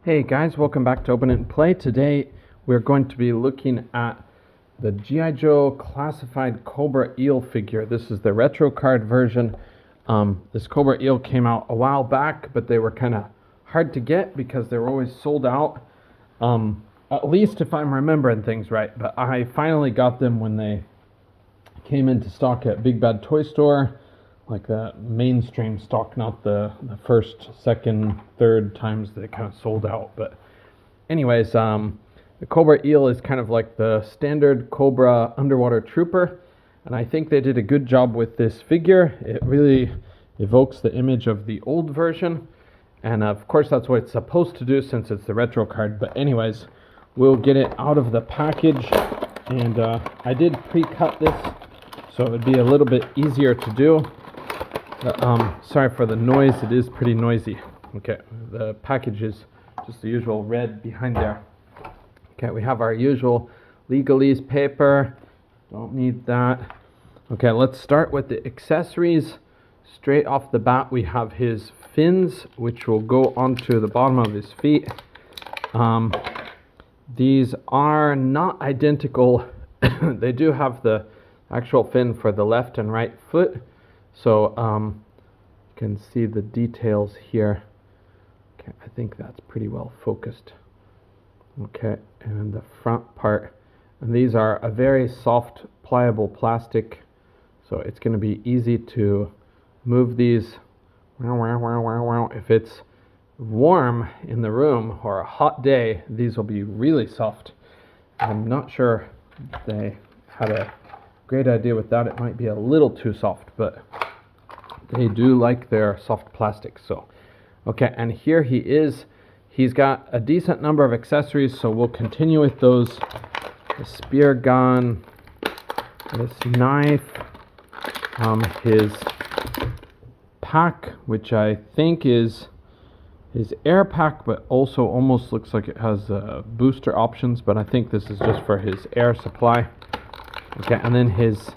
Hey guys, welcome back to Open It and Play. Today we're going to be looking at the G.I. Joe classified Cobra Eel figure. This is the retro card version. This Cobra Eel came out a while back, but they were kind of hard to get because they were always sold out. At least if I'm remembering things right. But I finally got them when they came into stock at Big Bad Toy Store. Like the mainstream stock, not the first, second, third times they kind of sold out. But anyways, the Cobra Eel is kind of like the standard Cobra underwater trooper, and I think they did a good job with this figure. It really evokes the image of the old version, and of course that's what it's supposed to do since it's the retro card. But anyways, we'll get it out of the package, and I did pre-cut this so it would be a little bit easier to do. Sorry for the noise, it is pretty noisy. Okay, the package is just the usual red behind there. Okay, we have our usual legalese paper, don't need that. Okay, let's start with the accessories. Straight off the bat we have his fins, which will go onto the bottom of his feet. These are not identical. They do have the actual fin for the left and right foot. So you can see the details here. Okay, I think that's pretty well focused. Okay, and the front part. And these are a very soft, pliable plastic. So it's going to be easy to move these. If it's warm in the room or a hot day, these will be really soft. I'm not sure they had a great idea with that. It might be a little too soft, but they do like their soft plastic. So okay, and here he is. He's got a decent number of accessories, so we'll continue with those. The spear gun, this knife, his pack, which I think is his air pack, but also almost looks like it has booster options, but I think this is just for his air supply. Okay, and then his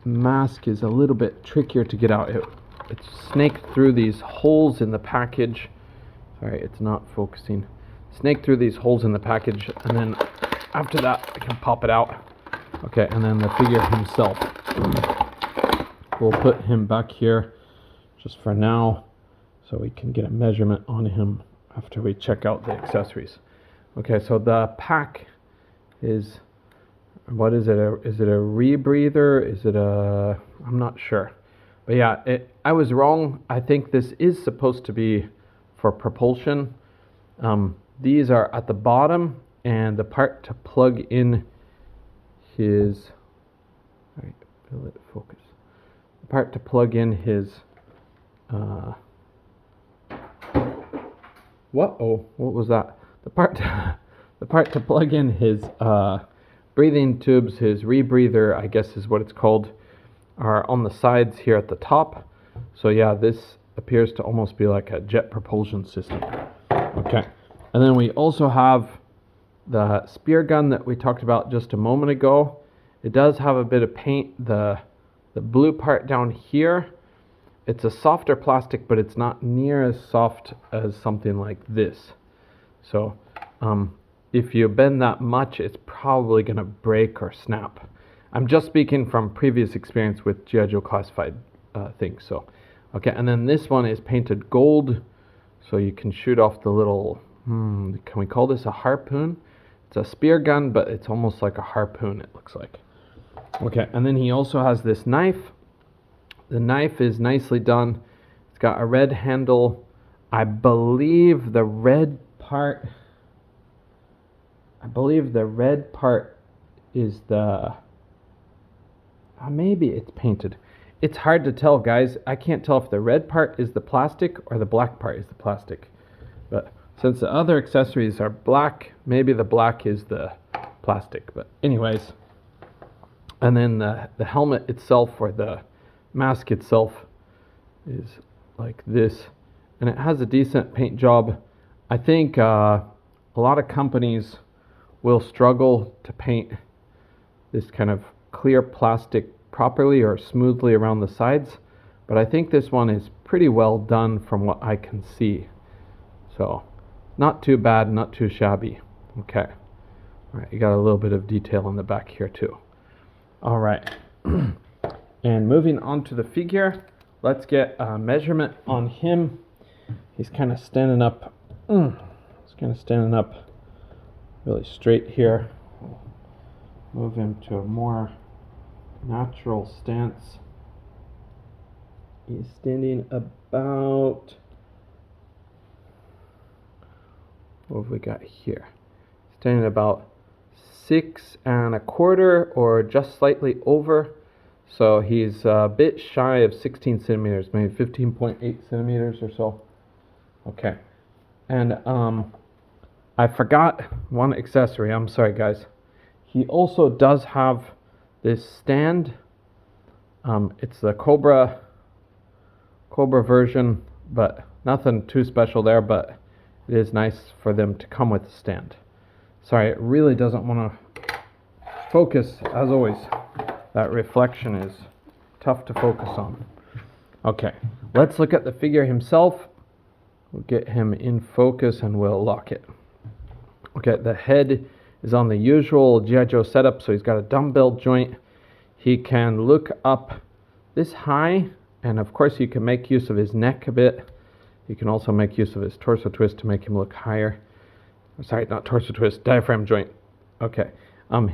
mask is a little bit trickier to get out. It's snaked through these holes in the package. Sorry, it's not focusing. Snaked through these holes in the package, and then after that I can pop it out. Okay, and then the figure himself. We'll put him back here just for now so we can get a measurement on him after we check out the accessories. Okay, so the pack is, what is it? Is it a rebreather? Is it a, I'm not sure. But yeah, I was wrong. I think this is supposed to be for propulsion. These are at the bottom, and the part to plug in his, all right, will it focus? The part to plug in his, what was that? The part to plug in his breathing tubes, his rebreather, I guess is what it's called, are on the sides here at the top. So yeah, this appears to almost be like a jet propulsion system. Okay, and then we also have the spear gun that we talked about just a moment ago. It does have a bit of paint. The blue part down here, it's a softer plastic, but it's not near as soft as something like this. So if you bend that much, it's probably going to break or snap. I'm just speaking from previous experience with G.I. Joe classified things. So, okay, and then this one is painted gold, so you can shoot off the little, can we call this a harpoon? It's a spear gun, but it's almost like a harpoon, it looks like. Okay, and then he also has this knife. The knife is nicely done. It's got a red handle. I believe the red part is the, maybe it's painted. It's hard to tell, guys. I can't tell if the red part is the plastic or the black part is the plastic. But since the other accessories are black, maybe the black is the plastic. But anyways, and then the helmet itself, or the mask itself, is like this. And it has a decent paint job. I think a lot of companies will struggle to paint this kind of clear plastic properly or smoothly around the sides, but I think this one is pretty well done from what I can see. So not too bad, not too shabby. Okay. All right, you got a little bit of detail in the back here too. All right. And moving on to the figure, let's get a measurement on him. He's kind of standing up. He's kind of standing up really straight here. Move him to a more natural stance. He's standing about, what have we got here? Standing about 6 1/4 or just slightly over. So he's a bit shy of 16 centimeters, maybe 15.8 centimeters or so. Okay. And I forgot one accessory. I'm sorry, guys. He also does have this stand. It's the Cobra version, but nothing too special there, but it is nice for them to come with a stand. Sorry, it really doesn't want to focus, as always. That reflection is tough to focus on. Okay, let's look at the figure himself. We'll get him in focus and we'll lock it. Okay, the head is on the usual G.I. Joe setup, so he's got a dumbbell joint. He can look up this high, and of course you can make use of his neck a bit. You can also make use of his torso twist to make him look higher. Sorry, not torso twist, diaphragm joint. Okay,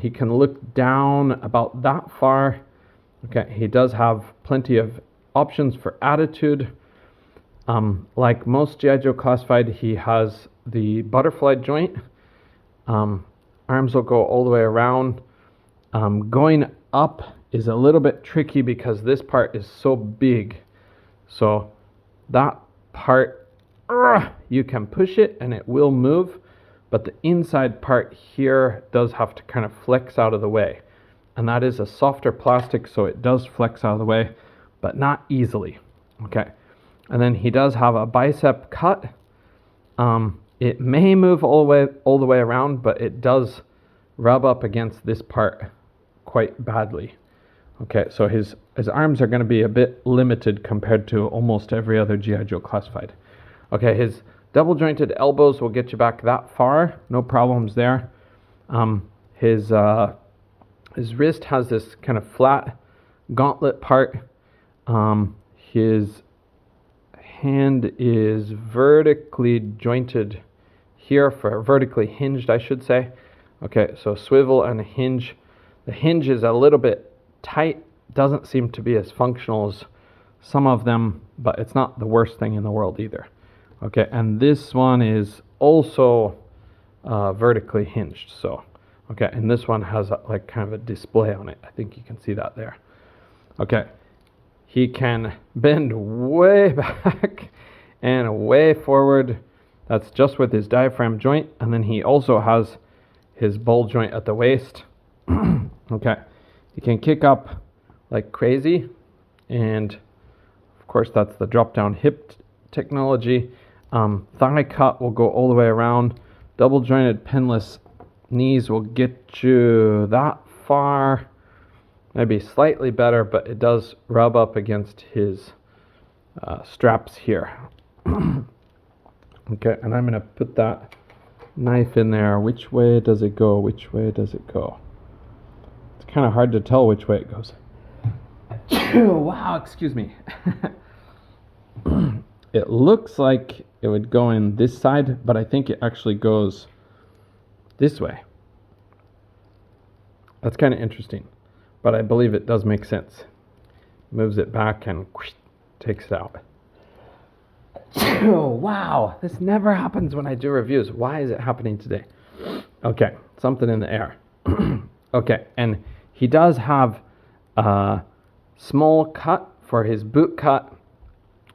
he can look down about that far. Okay, he does have plenty of options for attitude. Like most G.I. Joe Classified, he has the butterfly joint. Arms will go all the way around. Going up is a little bit tricky because this part is so big. So that part, you can push it and it will move, but the inside part here does have to kind of flex out of the way. And that is a softer plastic, so it does flex out of the way, but not easily. Okay. And then he does have a bicep cut. It may move all the way around, but it does rub up against this part quite badly. Okay, so his arms are going to be a bit limited compared to almost every other G.I. Joe Classified. Okay, his double jointed elbows will get you back that far, no problems there. His wrist has this kind of flat gauntlet part. His hand is vertically jointed here, for vertically hinged, I should say. Okay, so swivel and hinge. The hinge is a little bit tight, doesn't seem to be as functional as some of them, but it's not the worst thing in the world either. Okay, and this one is also vertically hinged. So, okay, and this one has like kind of a display on it. I think you can see that there. Okay, he can bend way back and way forward. That's just with his diaphragm joint, and then he also has his ball joint at the waist. Okay, he can kick up like crazy, and of course that's the drop down hip technology. Thigh cut will go all the way around. Double jointed pinless knees will get you that far, maybe slightly better, but it does rub up against his straps here. Okay, and I'm going to put that knife in there. Which way does it go? Which way does it go? It's kind of hard to tell which way it goes. Wow, excuse me. It looks like it would go in this side, but I think it actually goes this way. That's kind of interesting, but I believe it does make sense. Moves it back and takes it out. Wow, this never happens when I do reviews. Why is it happening today? Okay, something in the air. Okay, and he does have a small cut for his boot cut.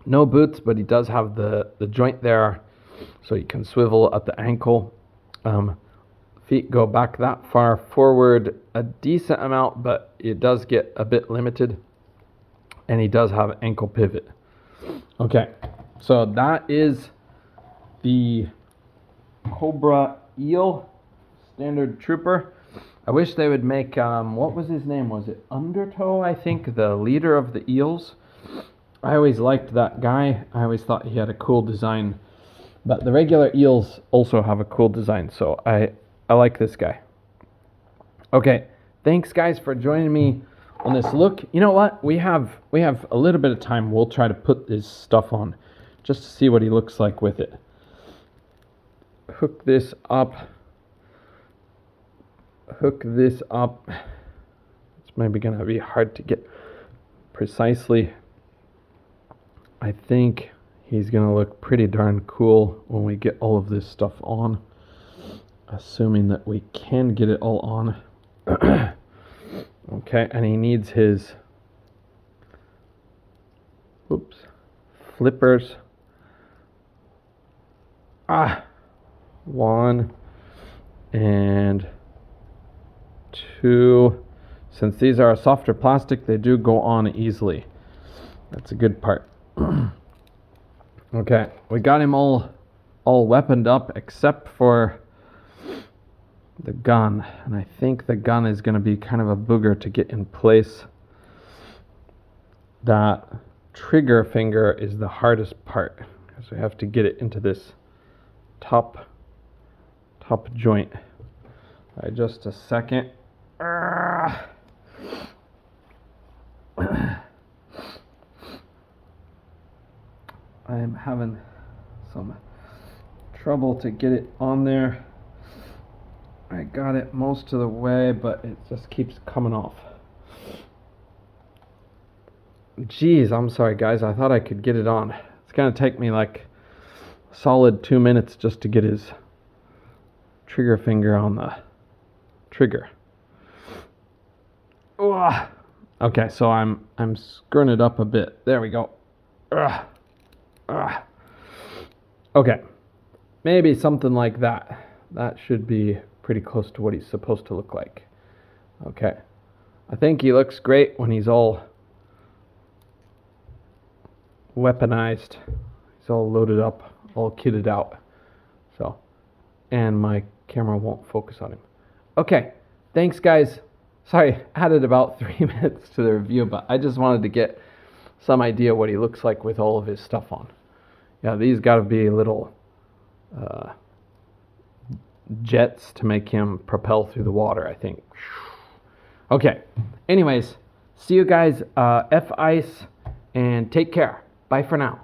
No boots, but he does have the joint there, so you can swivel at the ankle. Feet go back that far forward a decent amount, but it does get a bit limited. And he does have ankle pivot. Okay, so that is the Cobra Eel Standard Trooper. I wish they would make, what was his name? Was it Undertow, I think, the leader of the eels? I always liked that guy. I always thought he had a cool design. But the regular eels also have a cool design, so I like this guy. Okay, thanks guys for joining me on this look. You know what? We have a little bit of time. We'll try to put this stuff on just to see what he looks like with it. Hook this up. Hook this up. It's maybe gonna be hard to get precisely. I think he's gonna look pretty darn cool when we get all of this stuff on, assuming that we can get it all on. Okay, and he needs his flippers. 1 and 2. Since these are a softer plastic, they do go on easily. That's a good part. Okay, we got him all weaponed up except for the gun, and I think the gun is going to be kind of a booger to get in place. That trigger finger is the hardest part, because we have to get it into this top joint. All right, just a second. I am having some trouble to get it on there. I got it most of the way, but it just keeps coming off. Jeez, I'm sorry guys, I thought I could get it on. It's gonna take me like a solid 2 minutes just to get his trigger finger on the trigger. Ugh. Okay, so I'm screwing it up a bit. There we go. Ugh. Ugh. Okay, maybe something like that. That should be pretty close to what he's supposed to look like. Okay, I think he looks great when he's all weaponized. He's all loaded up, all kitted out. So, and my camera won't focus on him. Okay, thanks guys. Sorry, added about 3 minutes to the review, but I just wanted to get some idea what he looks like with all of his stuff on. Yeah, these got to be little jets to make him propel through the water, I think. Okay, anyways, see you guys F-Ice, and take care. Bye for now.